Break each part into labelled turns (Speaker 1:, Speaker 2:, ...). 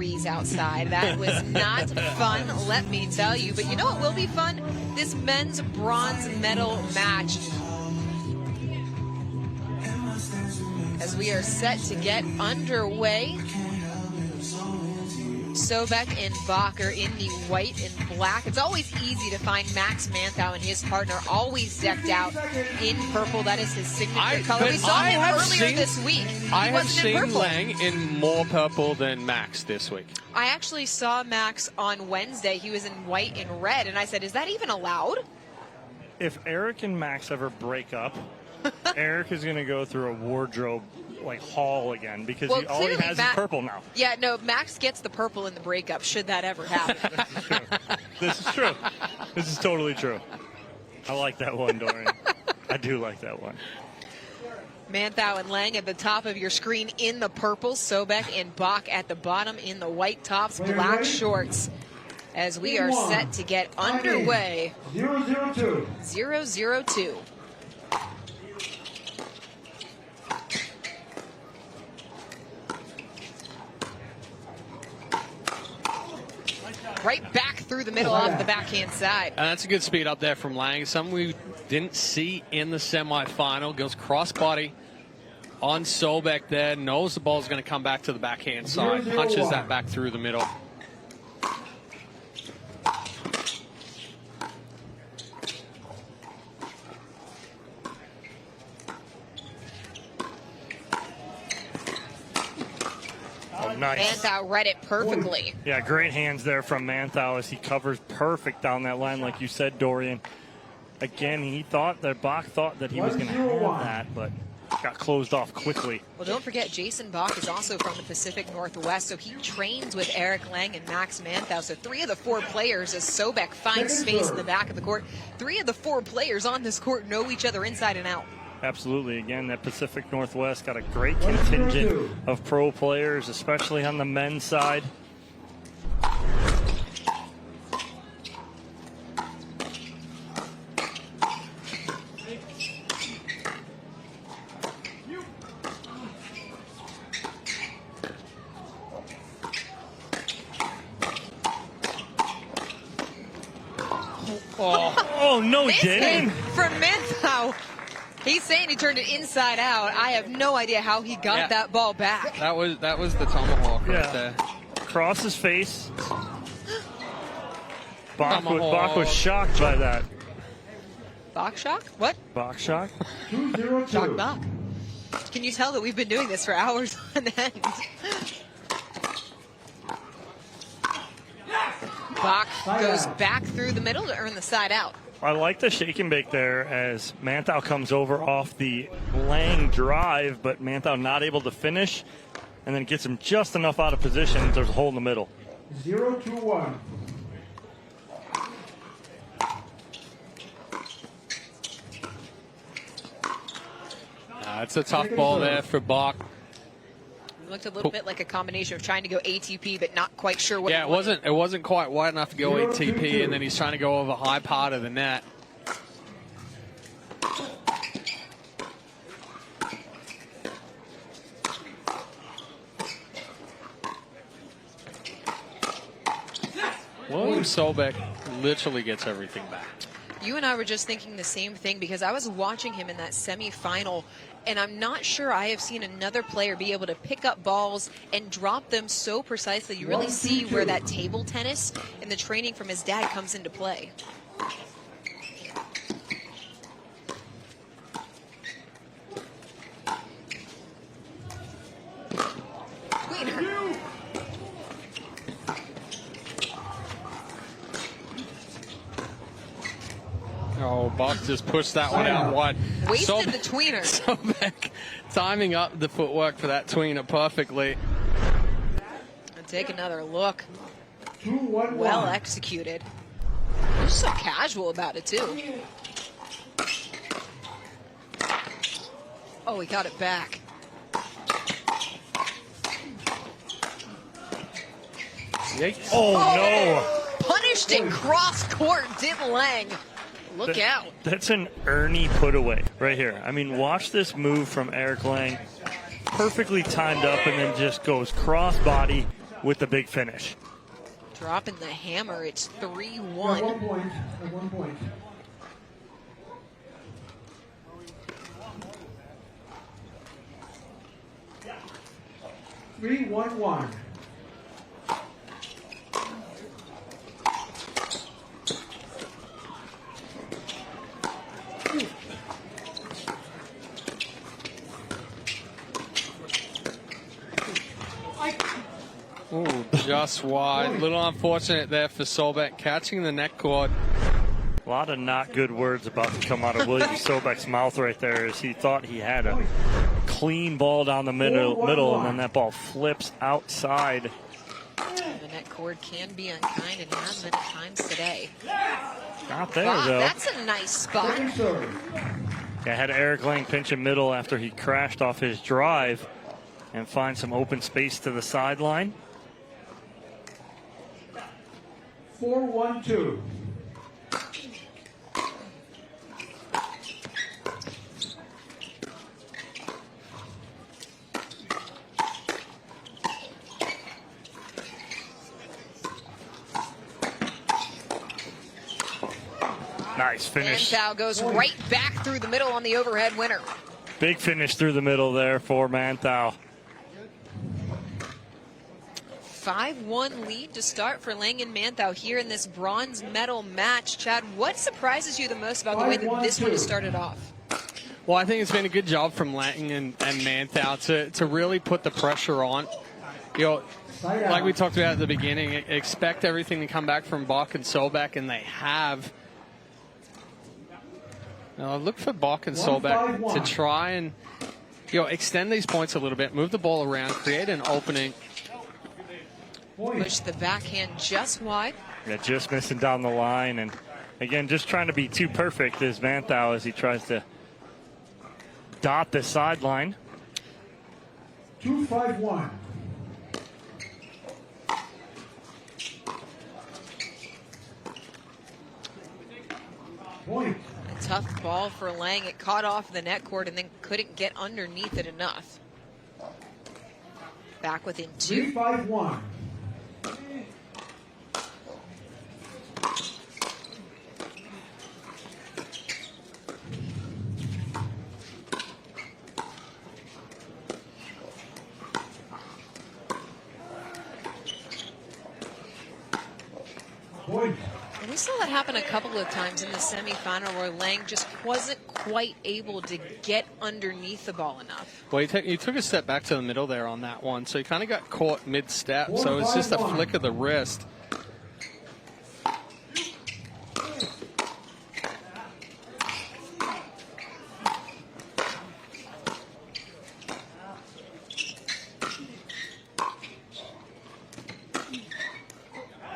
Speaker 1: degrees outside. That was not fun, let me tell you. But you know what will be fun? This men's bronze medal match. As we are set to get underway. Sobek and Bock are in the white and black. It's always easy to find Max Manthou and his partner always decked out in purple. That is his signature color. We saw him earlier this week.
Speaker 2: I have seen Lange in more purple than Max this week.
Speaker 1: I actually saw Max on Wednesday. He was in white and red, and I said, is that even allowed?
Speaker 3: If Eric and Max ever break up, Eric is going to go through a wardrobe haul again because all he has is purple now.
Speaker 1: Yeah, no, Max gets the purple in the breakup should that ever happen.
Speaker 3: This is true. This is totally true. I like that one, Dorian. I do like that one.
Speaker 1: Manthou and Lange at the top of your screen in the purple. Sobek and Bock at the bottom in the white tops, black shorts. As we are set to get underway.
Speaker 4: 0-0-2.
Speaker 1: 0-0-2. Right back through the middle off the backhand side.
Speaker 2: And that's a good speed up there from Lange. Something we didn't see in the semifinal. Goes cross-body on Sobek there. Knows the ball's going to come back to the backhand side. Punches that back through the middle.
Speaker 3: Nice.
Speaker 1: Manthou read it perfectly.
Speaker 3: Yeah, great hands there from Manthou as he covers perfect down that line, like you said, Dorian. Again, Bock thought that he was going to have that, but got closed off quickly.
Speaker 1: Well, don't forget, Jason Bock is also from the Pacific Northwest, so he trains with Eric Lange and Max Manthou. So 3 of the 4 players, as Sobek finds space in the back of the court, 3 of the 4 players on this court know each other inside and out.
Speaker 3: Absolutely. Again, that Pacific Northwest got a great contingent of pro players, especially on the men's side. Oh no, he didn't.
Speaker 1: From Manthou. He's saying he turned it inside out. I have no idea how he got that ball back.
Speaker 2: That was the tomahawk right there.
Speaker 3: Across his face. Bock was shocked by that.
Speaker 1: Bock shock? What?
Speaker 3: Bock shock?
Speaker 4: 2-0-2.
Speaker 1: Shock Bock. Can you tell that we've been doing this for hours on end? Bock goes back through the middle to earn the side out.
Speaker 3: I like the shake and bake there as Manthou comes over off the Lange drive, but Manthou not able to finish, and then gets him just enough out of position. There's a hole in the middle.
Speaker 4: 0-2-1.
Speaker 2: It's a tough ball there for Bock.
Speaker 1: It looked a little bit like a combination of trying to go ATP, but not quite sure what.
Speaker 2: Yeah, it wasn't quite wide enough to go ATP, and then he's trying to go over high part of the net. William Sobek literally gets everything back.
Speaker 1: You and I were just thinking the same thing because I was watching him in that semifinal, and I'm not sure I have seen another player be able to pick up balls and drop them so precisely. You really see where that table tennis and the training from his dad comes into play. Tweener.
Speaker 2: Oh, Bock just pushed that one out wide.
Speaker 1: Wasted the tweener.
Speaker 2: Sobek timing up the footwork for that tweener perfectly.
Speaker 1: And take another look.
Speaker 4: 2-1-1.
Speaker 1: Well executed. They're so casual about it, too. Oh, he got it back.
Speaker 2: Yikes.
Speaker 3: Oh, no.
Speaker 1: Punished in cross court, Dim Lange. Look out.
Speaker 3: That's an Ernie put away right here. I mean, watch this move from Eric Lange. Perfectly timed up and then just goes cross body with the big finish.
Speaker 1: Dropping the hammer, it's 3-1.
Speaker 4: At 1 point. At 1 point. Three, 1-1.
Speaker 2: Ooh, just wide. Little unfortunate there for Sobek, catching the neck cord.
Speaker 3: A lot of not good words about to come out of William Sobek's mouth right there, as he thought he had a clean ball down the middle, and then that ball flips outside.
Speaker 1: The net cord can be unkind and has been at times today.
Speaker 3: Not there,
Speaker 1: Wow,
Speaker 3: though.
Speaker 1: that's a nice spot.
Speaker 3: Yeah, had Eric Lang pinch in middle after he crashed off his drive and find some open space to the sideline.
Speaker 4: 4-1-2.
Speaker 3: Nice finish.
Speaker 1: Manthou goes right back through the middle on the overhead winner.
Speaker 3: Big finish through the middle there for Manthou.
Speaker 1: 5-1 lead to start for Lange and Manthou here in this bronze medal match. Chad, what surprises you the most about the way that this one has started off?
Speaker 2: Well, I think it's been a good job from Lange and Manthou to really put the pressure on. You know, like we talked about at the beginning, expect everything to come back from Bock and Sobek, and they have. Now, look for Bock and Sobek to try and, extend these points a little bit, move the ball around, create an opening.
Speaker 1: Push the backhand just wide.
Speaker 3: Yeah, just missing down the line, and again, just trying to be too perfect as Manthou as he tries to dot the sideline.
Speaker 4: 2-5-1. Point.
Speaker 1: A tough ball for Lange. It caught off the net cord and then couldn't get underneath it enough. Back within 2.
Speaker 4: 3-5-1. Point.
Speaker 1: And we saw that happen a couple of times in the semifinal where Lange just wasn't quite able to get underneath the ball enough.
Speaker 2: Well, he took a step back to the middle there on that one, so he kind of got caught mid-step, so it's just a flick of the wrist.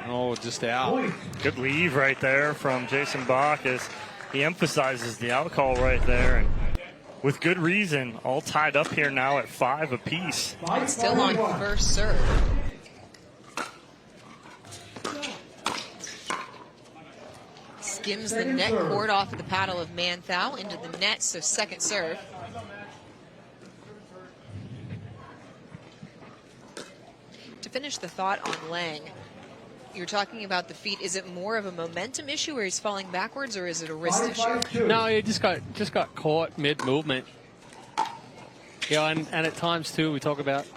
Speaker 2: Oh, just out.
Speaker 3: Good leave right there from Jason Bock as he emphasizes the out call right there, and with good reason. All tied up here now at 5 apiece.
Speaker 1: Still on first serve. Skims the net cord off of the paddle of Manthou into the net, so second serve. To finish the thought on Lange, you're talking about the feet. Is it more of a momentum issue where he's falling backwards, or is it a wrist issue?
Speaker 2: No, he just got caught mid-movement. And at times, too, we talk about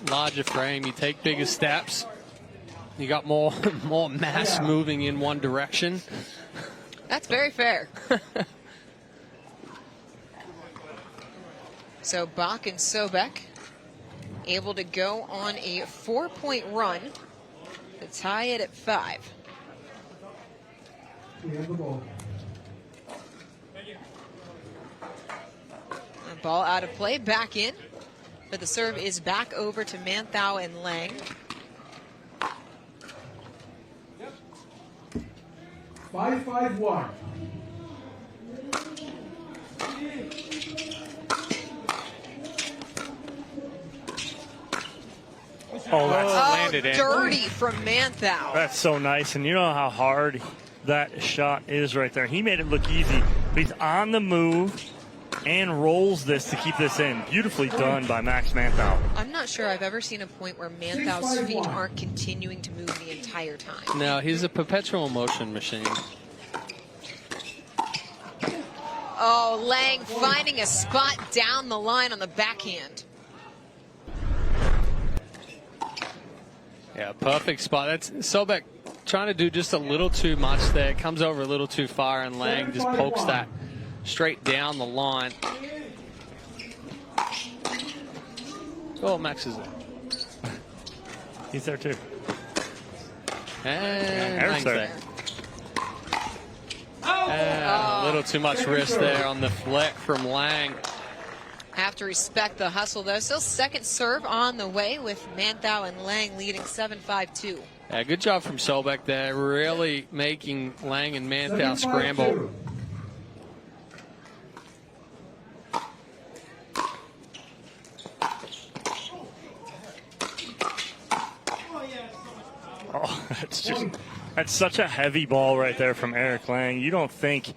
Speaker 2: larger frame. You take bigger steps. You got more mass moving in one direction.
Speaker 1: That's very fair. So Bock and Sobek able to go on a 4-point run to tie it at 5.
Speaker 4: We have the ball.
Speaker 1: A ball out of play, back in. But the serve is back over to Manthou and Lange.
Speaker 4: 5-5-1.
Speaker 3: Oh, that's landed in.
Speaker 1: Dirty from Manthou.
Speaker 3: That's so nice, and you know how hard that shot is right there. He made it look easy, but he's on the move, and rolls this to keep this in. Beautifully done by Max Manthou.
Speaker 1: I'm not sure I've ever seen a point where Manthou's feet aren't continuing to move the entire time.
Speaker 2: No, he's a perpetual motion machine.
Speaker 1: Oh, Lange finding a spot down the line on the backhand.
Speaker 2: Yeah, perfect spot. That's Sobek trying to do just a little too much there. Comes over a little too far, and Lange just pokes that straight down the line. Oh, Max is there.
Speaker 3: He's there too.
Speaker 2: And
Speaker 3: Eric's
Speaker 2: Lange's
Speaker 3: there.
Speaker 2: A little too much wrist there on the flick from Lange.
Speaker 1: Have to respect the hustle, though. Still second serve on the way with Manthou and Lange leading 7-5-2.
Speaker 2: Yeah, good job from Sobek there, really making Lange and Manthou scramble.
Speaker 3: Oh, that's such a heavy ball right there from Eric Lange. You don't think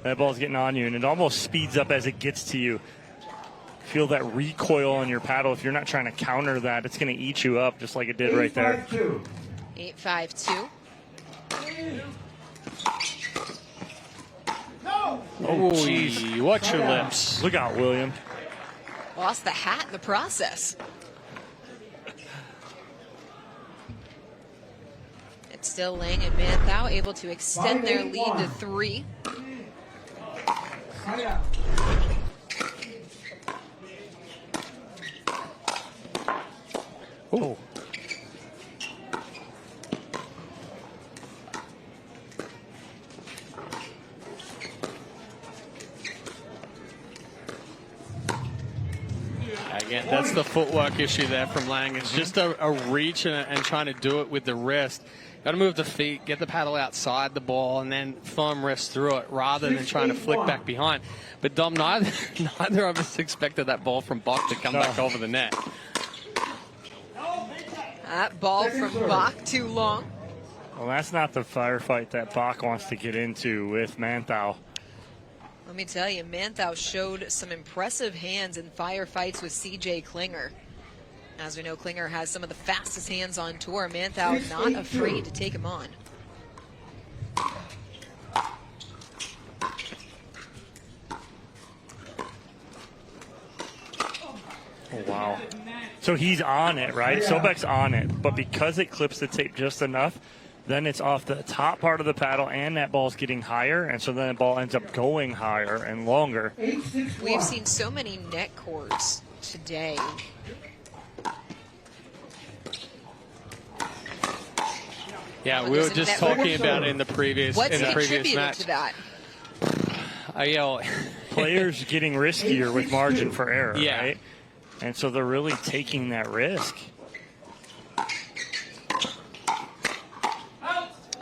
Speaker 3: that ball's getting on you, and it almost speeds up as it gets to you. Feel that recoil on your paddle. If you're not trying to counter that, it's going to eat you up just like it did right there.
Speaker 1: 8-5-2.
Speaker 3: Oh, jeez.
Speaker 2: Watch your lips.
Speaker 3: Look out, William.
Speaker 1: Lost the hat in the process. It's still Lange and Manthou able to extend their lead to 3.
Speaker 3: Oh.
Speaker 2: Again, that's the footwork issue there from Lange. It's just a reach and trying to do it with the wrist. Got to move the feet, get the paddle outside the ball, and then firm wrist through it rather than trying to flick back behind. But Dom, neither of us expected that ball from Bock to come back over the net.
Speaker 1: That ball from Bock too long.
Speaker 3: Well, that's not the firefight that Bock wants to get into with Manthou.
Speaker 1: Let me tell you, Manthou showed some impressive hands in firefights with CJ Klinger. As we know, Klinger has some of the fastest hands on tour. Manthou not afraid to take him on.
Speaker 3: Oh, wow. So he's on it, right? Sobek's on it, but because it clips the tape just enough, then it's off the top part of the paddle, and that ball's getting higher, and so then the ball ends up going higher and longer.
Speaker 1: We've seen so many net cords today.
Speaker 2: Yeah, we were just talking about it in the previous
Speaker 1: What's
Speaker 2: match.
Speaker 1: to that?
Speaker 3: Players getting riskier with margin for error,
Speaker 2: yeah.
Speaker 3: Right? And so they're really taking that risk.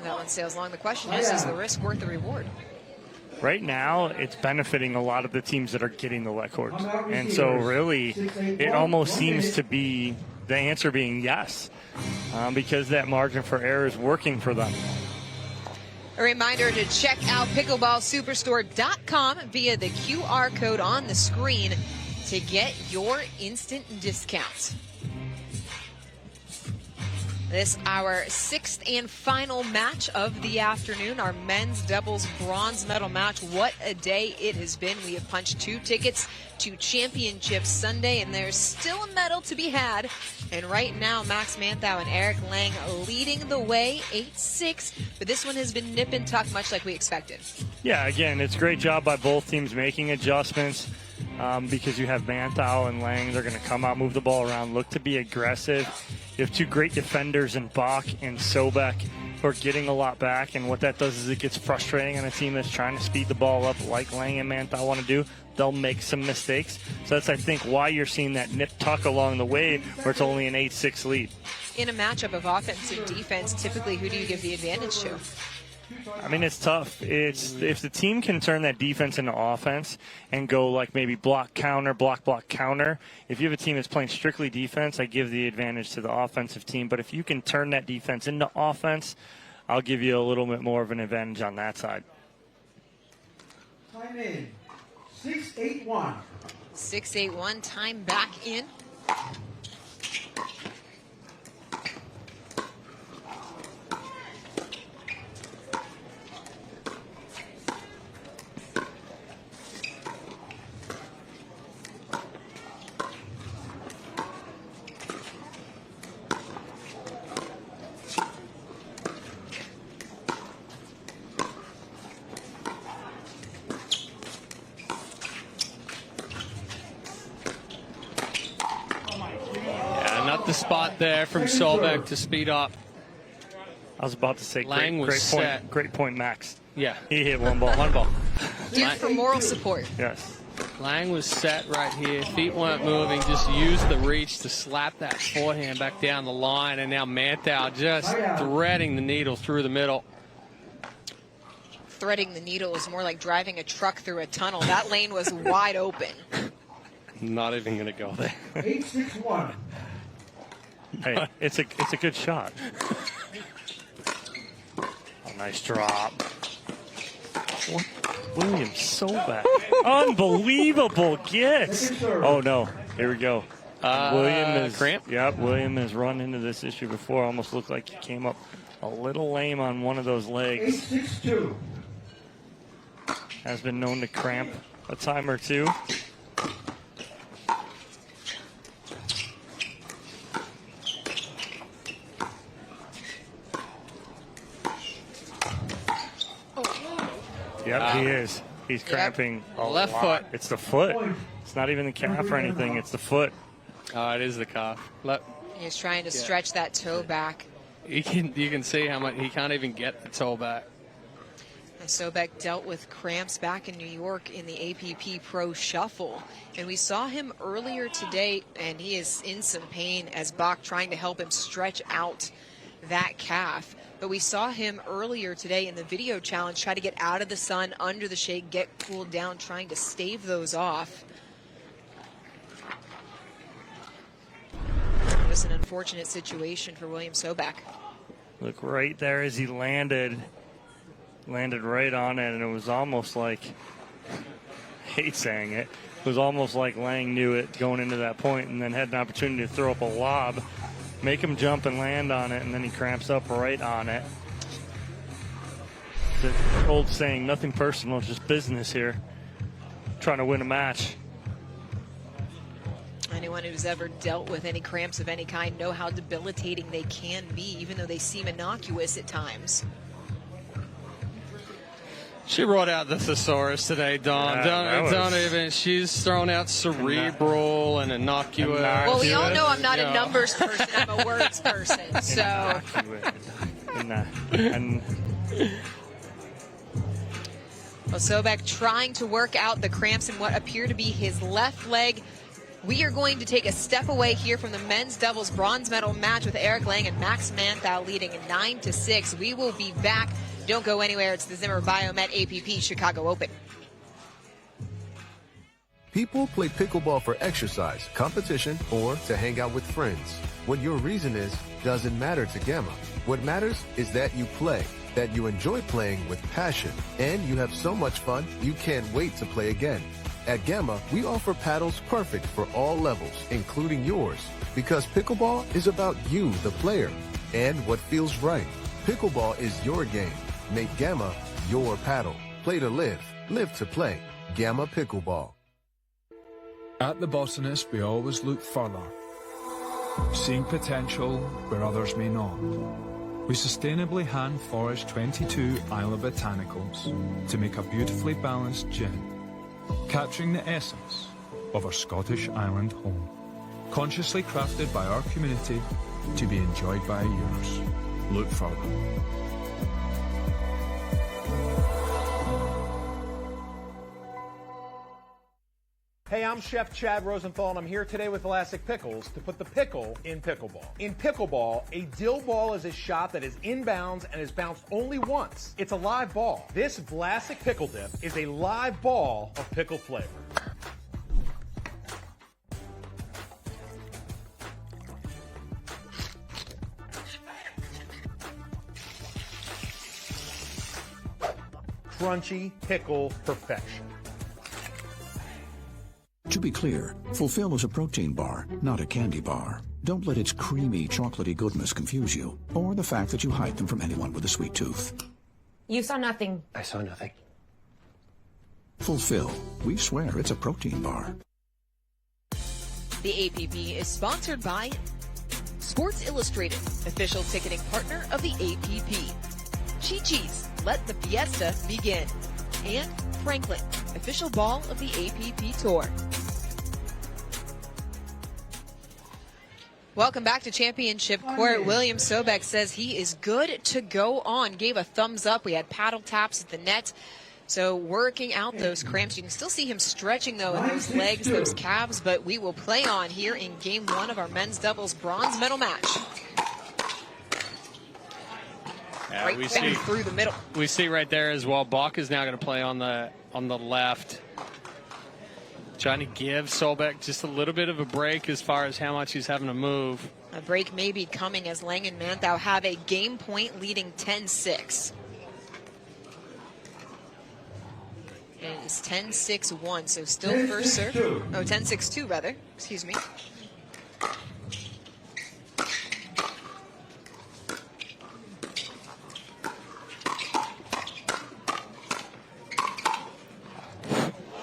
Speaker 1: That one sails long. The question is the risk worth the reward?
Speaker 3: Right now, it's benefiting a lot of the teams that are getting the let cords. And so really, it almost seems to be the answer being yes, because that margin for error is working for them.
Speaker 1: A reminder to check out pickleballsuperstore.com via the QR code on the screen to get your instant discounts. This our 6th and final match of the afternoon, our men's doubles bronze medal match. What a day it has been. We have punched 2 tickets to Championship Sunday, and there's still a medal to be had. And right now, Max Manthou and Eric Lange leading the way, 8-6. But this one has been nip and tuck, much like we expected.
Speaker 3: Yeah, again, it's a great job by both teams making adjustments. Because you have Manthou and Lange, they're going to come out, move the ball around, look to be aggressive. You have 2 great defenders in Bock and Sobek who are getting a lot back, and what that does is it gets frustrating on a team that's trying to speed the ball up like Lange and Manthou want to do. They'll make some mistakes. So that's, I think, why you're seeing that nip-tuck along the way where it's only an 8-6 lead.
Speaker 1: In a matchup of offense and defense, typically who do you give the advantage to?
Speaker 3: I mean, it's tough. It's if the team can turn that defense into offense and go like maybe block, counter, block, counter. If you have a team that's playing strictly defense, I give the advantage to the offensive team. But if you can turn that defense into offense, I'll give you a little bit more of an advantage on that side.
Speaker 4: Time in. 6-8-1.
Speaker 1: 6-8-1, time back in.
Speaker 2: The spot there from Sobek to speed up.
Speaker 3: I was about to say,
Speaker 2: Lange was set.
Speaker 3: Great point, Max.
Speaker 2: Yeah.
Speaker 3: He hit one ball.
Speaker 2: One ball.
Speaker 1: Due for moral support.
Speaker 3: Yes.
Speaker 2: Lange was set right here. Feet weren't moving. Just used the reach to slap that forehand back down the line. And now Manthou just threading the needle through the middle.
Speaker 1: Threading the needle is more like driving a truck through a tunnel. That lane was wide open.
Speaker 2: Not even going to go there.
Speaker 4: 8-6-1.
Speaker 3: Hey, it's a good shot. Oh, nice drop. William Sobek. Unbelievable get. Oh no, here we go. William is
Speaker 2: cramp.
Speaker 3: Yep, William has run into this issue before. Almost looked like he came up a little lame on one of those legs.
Speaker 4: 8-6-2.
Speaker 3: Has been known to cramp a time or two. Yep, he is. He's cramping a
Speaker 2: Left
Speaker 3: lot.
Speaker 2: foot.
Speaker 3: It's the foot. It's not even the calf or anything. It's the foot.
Speaker 2: Oh, it is the calf.
Speaker 1: He's trying to stretch that toe back.
Speaker 2: You can see how much he can't even get the toe back.
Speaker 1: And Sobek dealt with cramps back in New York in the APP Pro Shuffle. And we saw him earlier today, and he is in some pain as Bock trying to help him stretch out that calf. But we saw him earlier today in the video challenge try to get out of the sun, under the shade, get cooled down, trying to stave those off. It was an unfortunate situation for William Sobek.
Speaker 3: Look right there as he landed right on it, and it was almost like, I hate saying it, it was almost like Lange knew it going into that point and then had an opportunity to throw up a lob, make him jump and land on it, and then he cramps up right on it. The old saying, nothing personal, just business here. Trying to win a match.
Speaker 1: Anyone who's ever dealt with any cramps of any kind know how debilitating they can be, even though they seem innocuous at times.
Speaker 2: She brought out the thesaurus today, Dawn. Don't even. She's thrown out cerebral and innocuous.
Speaker 1: Well, we all know I'm not a numbers person. I'm a words person. So. Well, Sobek trying to work out the cramps in what appear to be his left leg. We are going to take a step away here from the men's doubles bronze medal match with Eric Lange and Max Manthou leading 9-6. We will be back. Don't go anywhere. It's the Zimmer Biomet APP Chicago Open.
Speaker 5: People play pickleball for exercise, competition, or to hang out with friends. What your reason is doesn't matter to Gamma. What matters is that you play, that you enjoy playing with passion, and you have so much fun you can't wait to play again. At Gamma, we offer paddles perfect for all levels, including yours, because pickleball is about you, the player, and what feels right. Pickleball is your game. Make Gamma your paddle. Play to live, live to play. Gamma Pickleball.
Speaker 6: At The Botanist, we always look further, seeing potential where others may not. We sustainably hand forage 22 Isla Botanicals to make a beautifully balanced gin, capturing the essence of our Scottish island home, consciously crafted by our community to be enjoyed by yours. Look further.
Speaker 7: Hey, I'm Chef Chad Rosenthal, and I'm here today with Elastic Pickles to put the pickle in pickleball. In pickleball, a dill ball is a shot that is inbounds and is bounced only once. It's a live ball. This Vlasic Pickle Dip is a live ball of pickle flavor. Crunchy pickle perfection.
Speaker 8: To be clear, Fulfill is a protein bar, not a candy bar. Don't let its creamy, chocolatey goodness confuse you, or the fact that you hide them from anyone with a sweet tooth.
Speaker 9: You saw nothing.
Speaker 10: I saw nothing.
Speaker 8: Fulfill. We swear it's a protein bar.
Speaker 1: The APP is sponsored by Sports Illustrated, official ticketing partner of the APP. Chi-Chi's, let the fiesta begin. And Franklin, official ball of the APP Tour. Welcome back to Championship Court. William Sobek says he is good to go on. Gave a thumbs up. We had paddle taps at the net. So working out those cramps. You can still see him stretching, though, in those legs, those calves. But we will play on here in Game 1 of our men's doubles bronze medal match.
Speaker 2: Yeah,
Speaker 1: right through the middle.
Speaker 2: We see right there as well. Bock is now going to play on the left. Trying to give Sobek just a little bit of a break as far as how much he's having to move.
Speaker 1: A break may be coming as Lange and Manthou have a game point leading 10-6. And it's 10-6-1, so still first serve. Oh, 10-6-2 rather. Excuse me.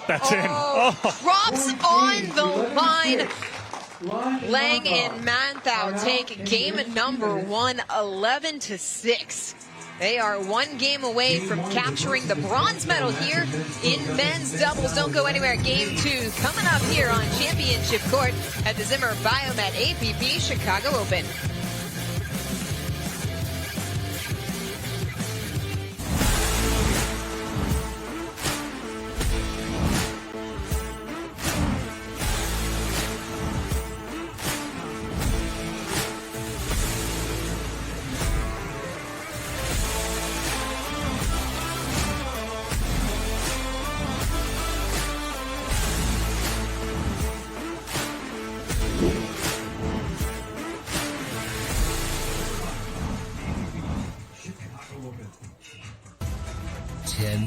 Speaker 3: That's in. Oh.
Speaker 1: Drops on the line. Lange and Manthou take game number 1, 11-6. They are one game away from capturing the bronze medal here in men's doubles. Don't go anywhere. Game 2 coming up here on Championship Court at the Zimmer Biomet APP Chicago Open.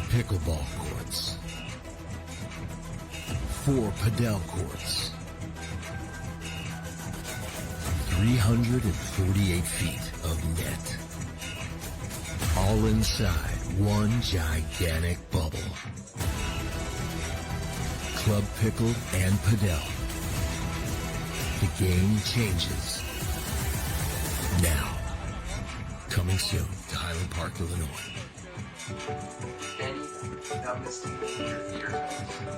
Speaker 11: Pickleball courts, 4 padel courts, 348 feet of net, all inside one gigantic bubble. Club pickle and padel. The game changes now. Coming soon to Highland Park, Illinois.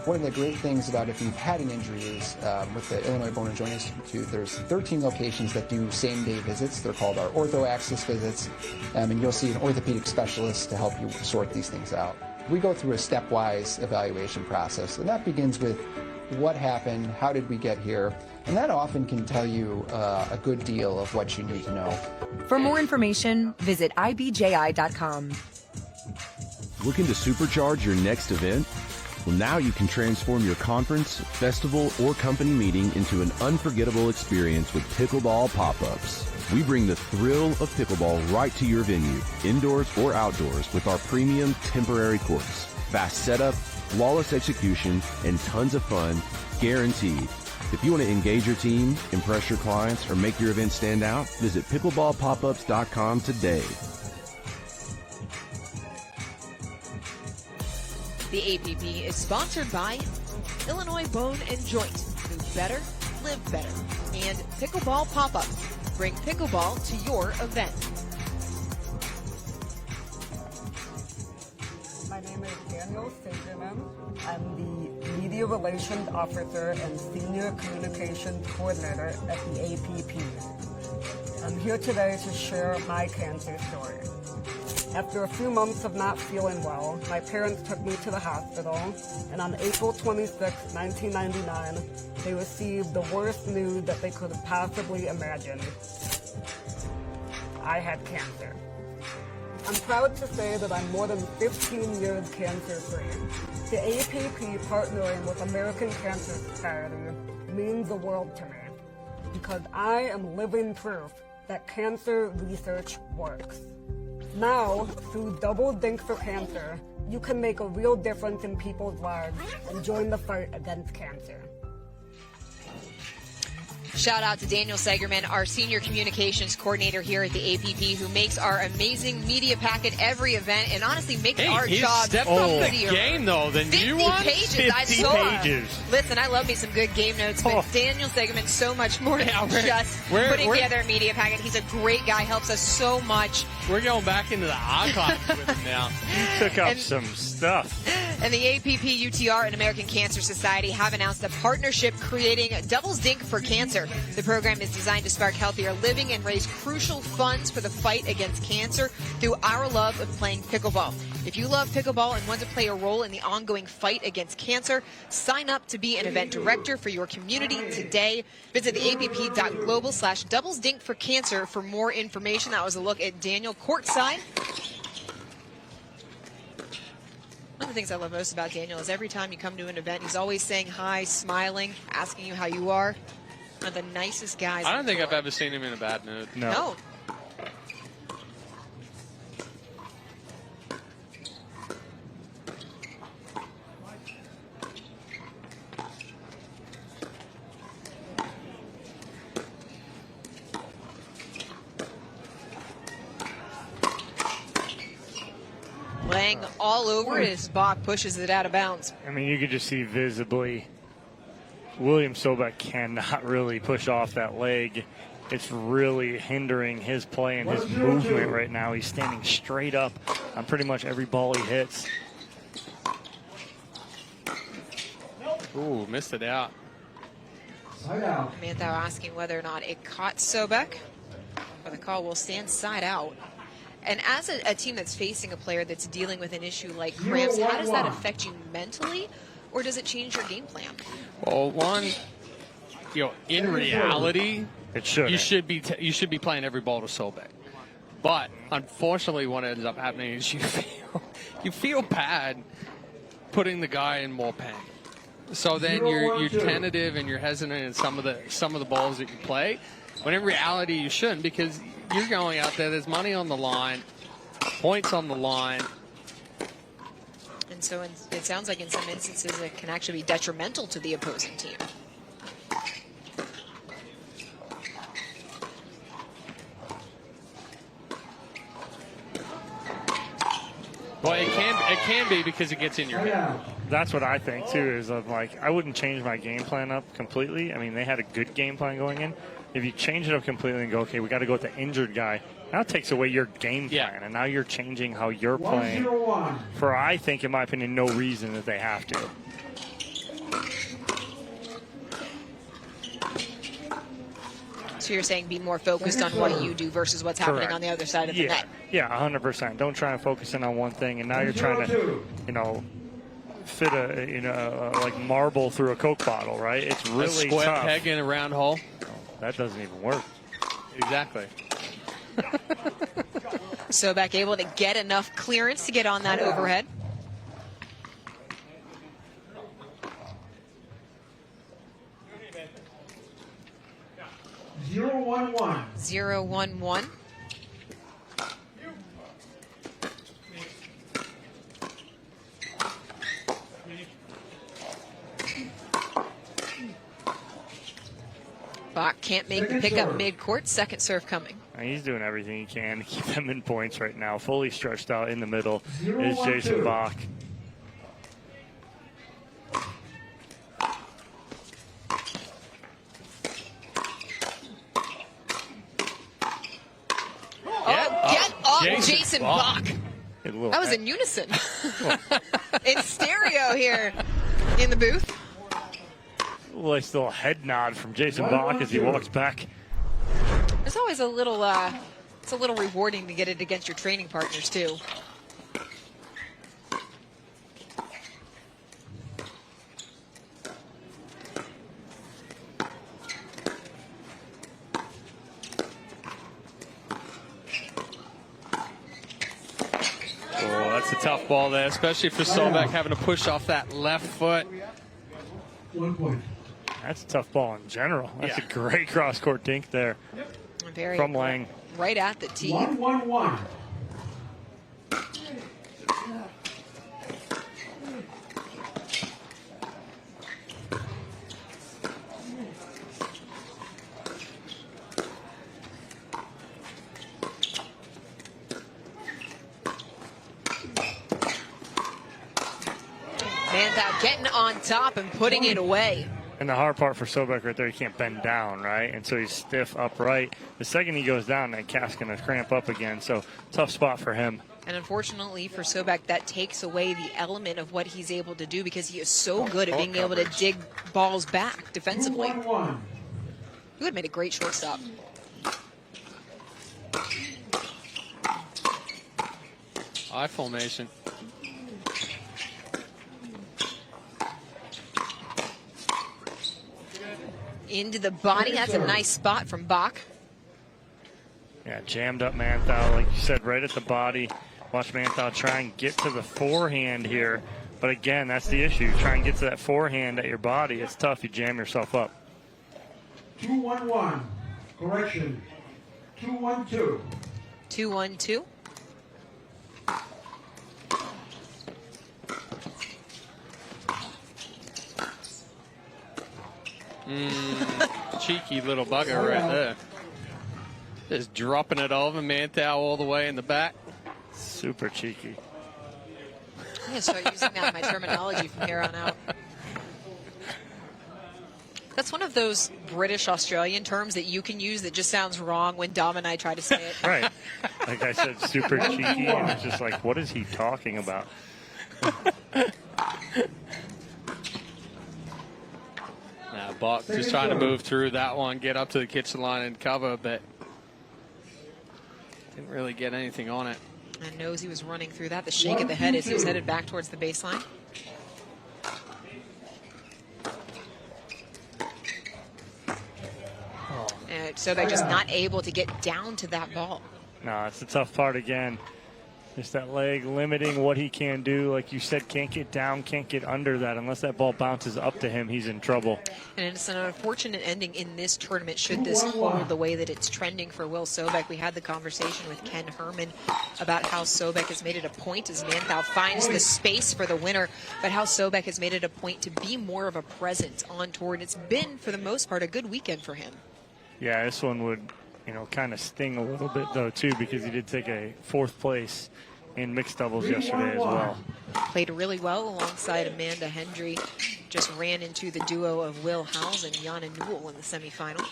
Speaker 12: One of the great things about if you've had an injury is with the Illinois Bone and Joint Institute, there's 13 locations that do same-day visits. They're called our ortho-axis visits, and you'll see an orthopedic specialist to help you sort these things out. We go through a stepwise evaluation process, and that begins with what happened, how did we get here, and that often can tell you a good deal of what you need to know.
Speaker 13: For more information, visit ibji.com.
Speaker 14: Looking to supercharge your next event? Well, now you can transform your conference, festival, or company meeting into an unforgettable experience with pickleball pop-ups. We bring the thrill of pickleball right to your venue, indoors or outdoors, with our premium temporary courts. Fast setup, flawless execution, and tons of fun, guaranteed. If you want to engage your team, impress your clients, or make your event stand out, visit pickleballpopups.com today.
Speaker 1: The APP is sponsored by Illinois Bone and Joint. Move better, live better. And Pickleball Pop-Up. Bring pickleball to your event.
Speaker 15: My name is Daniel Sagerman. I'm the Media Relations Officer and Senior Communications Coordinator at the APP. I'm here today to share my cancer story. After a few months of not feeling well, my parents took me to the hospital, and on April 26, 1999, they received the worst news that they could have possibly imagined. I had cancer. I'm proud to say that I'm more than 15 years cancer-free. The APP partnering with American Cancer Society means the world to me, because I am living proof that cancer research works. Now, through Double Dink for Cancer, you can make a real difference in people's lives and join the fight against cancer.
Speaker 1: Shout out to Daniel Segerman, our senior communications coordinator here at the APP, who makes our amazing media packet every event and honestly makes our job
Speaker 2: stepped up the
Speaker 1: easier.
Speaker 2: game though than
Speaker 1: 50
Speaker 2: you want.
Speaker 1: pages.
Speaker 3: 50
Speaker 1: I saw.
Speaker 3: pages.
Speaker 1: Listen, I love me some good game notes, but Daniel Segerman so much more than just putting together a media packet. He's a great guy, helps us so much.
Speaker 2: We're going back into the archives with him now.
Speaker 3: He took up some stuff.
Speaker 1: And the APP, UTR, and American Cancer Society have announced a partnership creating Doubles Dink for Cancer. The program is designed to spark healthier living and raise crucial funds for the fight against cancer through our love of playing pickleball. If you love pickleball and want to play a role in the ongoing fight against cancer, sign up to be an event director for your community today. Visit the app.global/doublesdink for cancer for more information. That was a look at Daniel courtside. One of the things I love most about Daniel is every time you come to an event, he's always saying hi, smiling, asking you how you are. One of the nicest guys.
Speaker 2: I don't think I've ever seen him in a bad mood.
Speaker 1: No. Lang all over it as Bock pushes it out of bounds.
Speaker 3: I mean, you could just see visibly William Sobek cannot really push off that leg. It's really hindering his play and his movement right now. He's standing straight up on pretty much every ball he hits.
Speaker 2: Ooh, missed it out.
Speaker 1: Manthou asking whether or not it caught Sobek, but the call will stand side out. And as a team that's facing a player that's dealing with an issue like cramps, how does that affect you mentally, or does it change your game plan?
Speaker 2: Well, one, in reality,
Speaker 3: you
Speaker 2: should be playing every ball to Sobek. But unfortunately, what ends up happening is you feel bad putting the guy in more pain. So then you're tentative and you're hesitant in some of the balls that you play. When in reality, you shouldn't, because you're going out there. There's money on the line, points on the line.
Speaker 1: And so it sounds like in some instances it can actually be detrimental to the opposing team.
Speaker 2: Well, it can be because it gets in your head.
Speaker 3: That's what I think too. Is I wouldn't change my game plan up completely. I mean, they had a good game plan going in. If you change it up completely and go, okay, we got to go with the injured guy, now it takes away your game plan, and now you're changing how you're playing. For, I think, in my opinion, no reason that they have to.
Speaker 1: So you're saying be more focused on what you do versus what's happening
Speaker 3: Correct.
Speaker 1: on the other side of the net.
Speaker 3: Yeah, 100%. Don't try and focus in on one thing, and now you're trying to, fit like marble through a Coke bottle, right? It's really
Speaker 2: a square
Speaker 3: tough.
Speaker 2: peg in a round hole.
Speaker 3: That doesn't even work.
Speaker 2: Exactly.
Speaker 1: Sobek able to get enough clearance to get on that overhead.
Speaker 4: Zero, 1-1.
Speaker 1: 0-1-1. Bock can't make the pickup mid-court. Second serve coming.
Speaker 3: And he's doing everything he can to keep them in points right now. Fully stretched out in the middle is Jason Bock.
Speaker 1: Get up,
Speaker 2: Jason
Speaker 1: Jason
Speaker 2: Bock.
Speaker 1: Bock. That was in unison. In stereo here in the booth.
Speaker 3: Nice little head nod from Jason Bock as he walks back.
Speaker 1: There's always a little, it's a little rewarding to get it against your training partners too.
Speaker 2: Oh, that's a tough ball there, especially for Sobek having to push off that left foot.
Speaker 4: 1 point.
Speaker 3: That's a tough ball in general. That's a great cross-court dink there from Lang.
Speaker 1: Right at the tee.
Speaker 4: 1-1-1.
Speaker 1: Manthou getting on top and putting it away.
Speaker 3: And the hard part for Sobek right there, he can't bend down, right? And so he's stiff upright. The second he goes down, that calf's going to cramp up again. So tough spot for him.
Speaker 1: And unfortunately for Sobek, that takes away the element of what he's able to do because he is so good at being able to dig balls back defensively. You had made a great shortstop.
Speaker 2: Eye formation.
Speaker 1: Into the body. That's a nice spot from Bock.
Speaker 3: Yeah, jammed up Manthou, like you said, right at the body. Watch Manthou try and get to the forehand here. But again, that's the issue. Try and get to that forehand at your body. It's tough. You jam yourself up.
Speaker 4: 2-1-1. Correction. 2-1-2.
Speaker 1: 2-1-2.
Speaker 2: Cheeky little bugger right there. Just dropping it over Manthou all the way in the back.
Speaker 3: Super cheeky.
Speaker 1: I'm going to start using that in my terminology from here on out. That's one of those British-Australian terms that you can use that just sounds wrong when Dom and I try to say it.
Speaker 3: Right. Like I said, super cheeky, and it's just like, what is he talking about?
Speaker 2: Now, Bock just trying to move through that one, get up to the kitchen line and cover, but didn't really get anything on it.
Speaker 1: And knows he was running through that. The shake of the head as he was headed back towards the baseline. And Sobek just not able to get down to that ball.
Speaker 3: No, it's the tough part again. Just that leg limiting what he can do. Like you said, can't get down, can't get under that. Unless that ball bounces up to him, he's in trouble.
Speaker 1: And it's an unfortunate ending in this tournament should this hold the way that it's trending for Will Sobek. We had the conversation with Ken Herman about how Sobek has made it a point as Manthou finds the space for the winner, but how Sobek has made it a point to be more of a presence on tour. And it's been, for the most part, a good weekend for him.
Speaker 3: Yeah, this one would, you know, kind of sting a little bit, though, too, because he did take a 4th place in mixed doubles yesterday as well.
Speaker 1: Played really well alongside Amanda Hendry. Just ran into the duo of Will Howes and Jana Newell in the semifinal.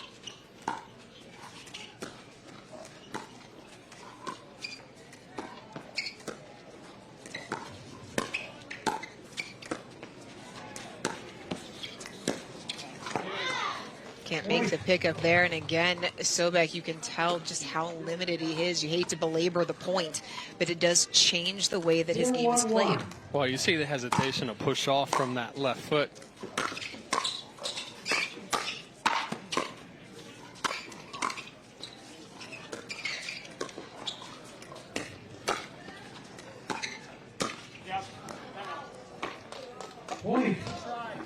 Speaker 1: Can't make the pickup there. And again, Sobek, you can tell just how limited he is. You hate to belabor the point, but it does change the way that his game is played.
Speaker 2: Well, you see the hesitation to push off from that left foot.
Speaker 4: Point.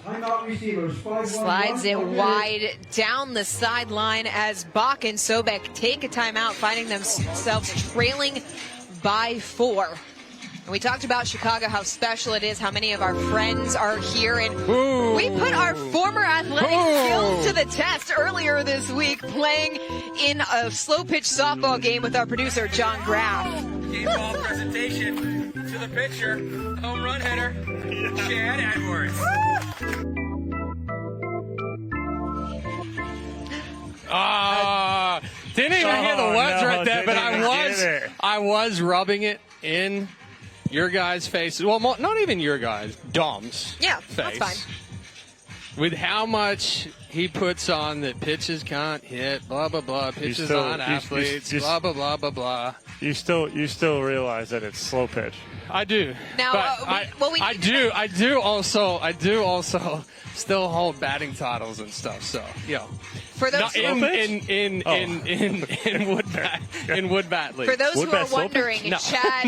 Speaker 4: Timeout receivers. 5-1-1.
Speaker 1: Slides it wide down the sideline as Bock and Sobek take a timeout, finding themselves trailing by 4. And we talked about Chicago, how special it is, how many of our friends are here. And we put our former athletic skills to the test earlier this week, playing in a slow pitch softball game with our producer, John Graff.
Speaker 10: Game ball presentation to the pitcher, home run hitter, Chad Edwards.
Speaker 2: Didn't even hear the words right there, but I was rubbing it in your guys' faces. Well, not even your guys, Dom's face.
Speaker 1: That's fine.
Speaker 2: With how much he puts on that pitches can't hit, blah, blah, blah, pitches on athletes, blah, blah, blah, blah, blah.
Speaker 3: You still realize that it's slow pitch.
Speaker 2: I do.
Speaker 1: Now,
Speaker 2: but I do also still hold batting titles and stuff. So,
Speaker 1: For those
Speaker 2: in Wood Batley.
Speaker 1: For those who are wondering, Chad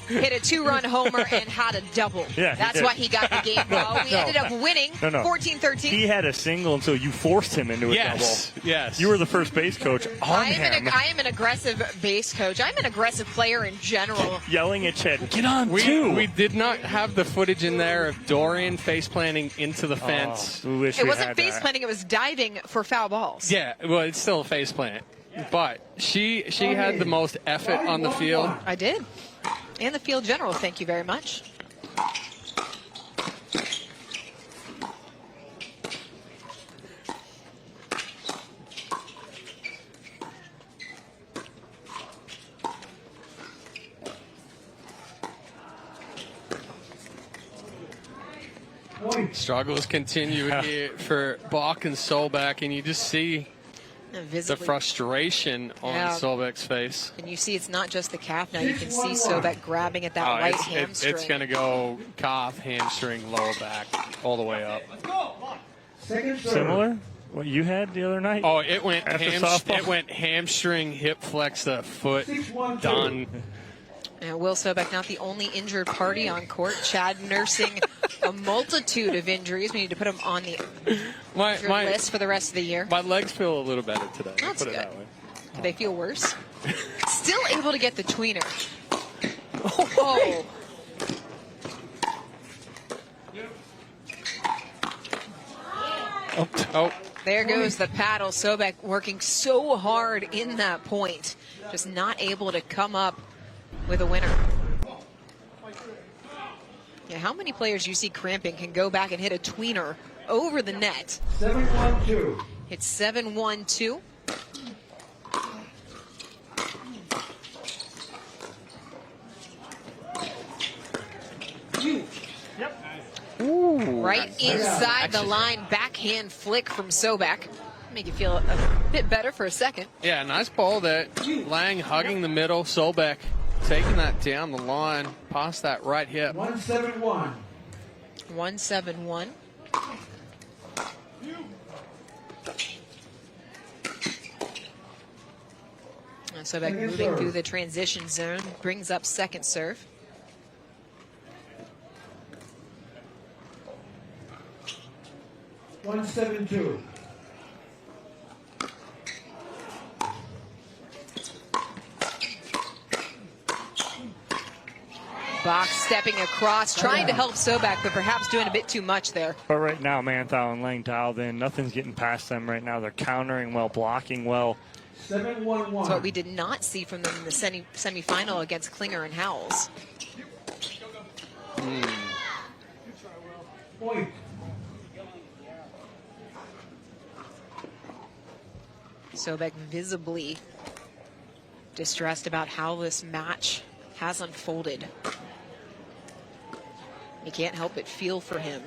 Speaker 1: hit a 2-run homer and had a double.
Speaker 3: Yeah,
Speaker 1: that's why he got the game ball. We ended up winning 14-13.
Speaker 3: He had a single until you forced him into a double.
Speaker 2: Yes.
Speaker 3: You were the first base coach on him.
Speaker 1: I am an aggressive base coach. I'm an aggressive player in general.
Speaker 3: Yelling at Chad, get on
Speaker 2: We did not have the footage in there of Dorian face planting into the fence.
Speaker 1: It wasn't face planting, it was diving for foul balls.
Speaker 2: Yeah, well, it's still a face plant. But she had the most effort on the field.
Speaker 1: I did. And the field general, thank you very much.
Speaker 2: Struggles continue here for Bock and Sobek, and you just see the frustration on Sobek's face.
Speaker 1: And you see it's not just the calf now. You can see Sobek grabbing at that right hamstring.
Speaker 2: It's going to go calf, hamstring, lower back, all the way up.
Speaker 3: Similar? What you had the other night?
Speaker 2: Oh, it went hamstring, hip flexor, foot, done.
Speaker 1: And Will Sobek not the only injured party on court. Chad nursing a multitude of injuries. We need to put him on the list for the rest of the year.
Speaker 2: My legs feel a little better today.
Speaker 1: That's
Speaker 2: put it
Speaker 1: good.
Speaker 2: that way.
Speaker 1: Do they feel worse? Still able to get the tweener. Oh.
Speaker 2: Oh.
Speaker 1: There goes the paddle. Sobek working so hard in that point. Just not able to come up with a winner. Yeah, how many players you see cramping can go back and hit a tweener over the net?
Speaker 4: 7-1-2.
Speaker 1: It's 7-1-2.
Speaker 2: Ooh,
Speaker 1: right inside the line, backhand flick from Sobek. Make you feel a bit better for a second.
Speaker 2: Yeah, nice ball there. Lange hugging the middle. Sobek taking that down the line, past that right hip.
Speaker 4: 1-7-1.
Speaker 1: 1-7-1. Sobek moving through the transition zone, brings up second serve.
Speaker 4: One 7-2.
Speaker 1: Bock stepping across, trying to help Sobek, but perhaps doing a bit too much there.
Speaker 3: But right now, Manthou and Lange dialed in. Nothing's getting past them right now. They're countering well, blocking well.
Speaker 4: 7-1-1.
Speaker 1: That's what we did not see from them in the semifinal against Klinger and Howells.
Speaker 4: Point.
Speaker 1: Sobek visibly distressed about how this match has unfolded. You can't help but feel for him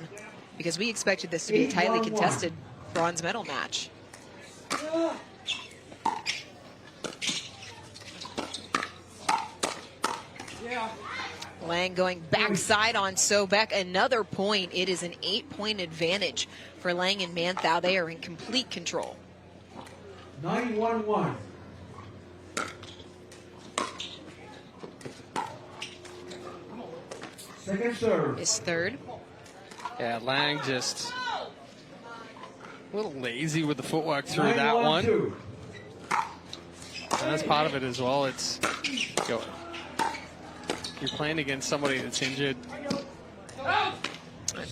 Speaker 1: because we expected this to be a tightly contested bronze medal match. Lange going backside on Sobek. Another point. It is an 8-point advantage for Lange and Manthou. They are in complete control.
Speaker 4: 9-1-1. Second serve.
Speaker 1: His third.
Speaker 2: Yeah, Lange just a little lazy with the footwork through that one. And that's part of it as well. It's you're playing against somebody that's injured.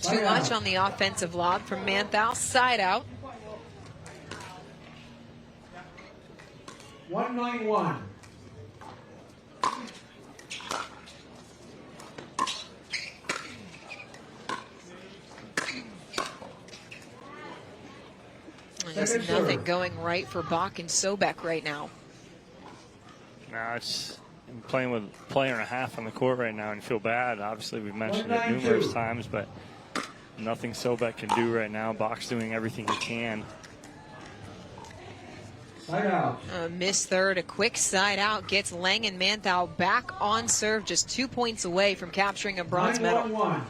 Speaker 1: Too much on the offensive lob from Manthou. Side out.
Speaker 4: 1-9-1.
Speaker 1: There's nothing going right for Bock and Sobek right now.
Speaker 3: No, I'm playing with a player and a half on the court right now and feel bad. Obviously, we've mentioned it numerous times, but nothing Sobek can do right now. Bock's doing everything he can.
Speaker 4: Side out.
Speaker 1: Miss third, a quick side out gets Lange and Manthou back on serve, just 2 points away from capturing a bronze medal.
Speaker 4: 9-1-1.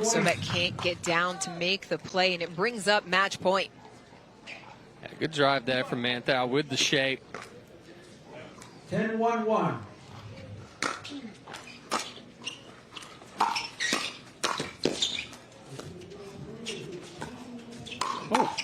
Speaker 1: Sobek can't get down to make the play, and it brings up match point.
Speaker 2: Yeah, good drive there from Manthou with the shape.
Speaker 4: 10-1-1.
Speaker 2: Oh.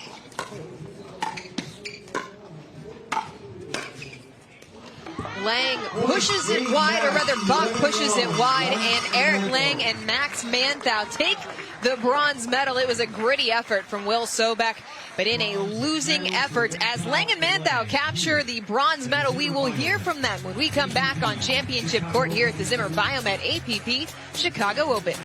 Speaker 1: Lange pushes it wide, or rather Bock pushes it wide, and Eric Lange and Max Manthou take the bronze medal. It was a gritty effort from Will Sobek, but in a losing effort as Lange and Manthou capture the bronze medal. We will hear from them when we come back on championship court here at the Zimmer Biomet APP Chicago Open.